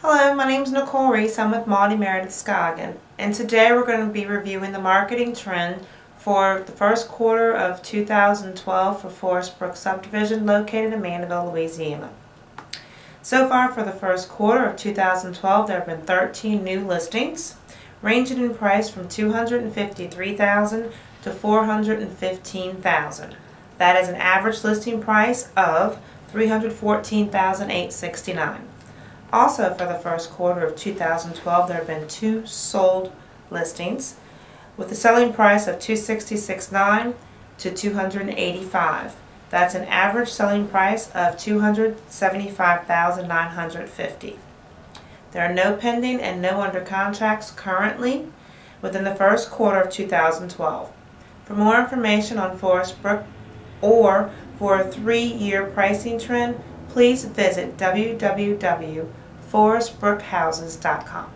Hello, my name is NIcole Reese. I'm with Maudie Meredith Scoggin, and today we're going to be reviewing the marketing trend for the first quarter of 2012 for Forest Brook Subdivision located in Mandeville, Louisiana. So far for the first quarter of 2012 there have been 13 new listings ranging in price from $253,000 to $415,000. That is an average listing price of $314,869. Also for the first quarter of 2012 there have been 2 sold listings with a selling price of $266,900 to $285,000. That's an average selling price of $275,950. There are no pending and no under contracts currently within the first quarter of 2012. For more information on Forest Brook or for a 3-year pricing trend, please visit www.forestbrookhouses.com.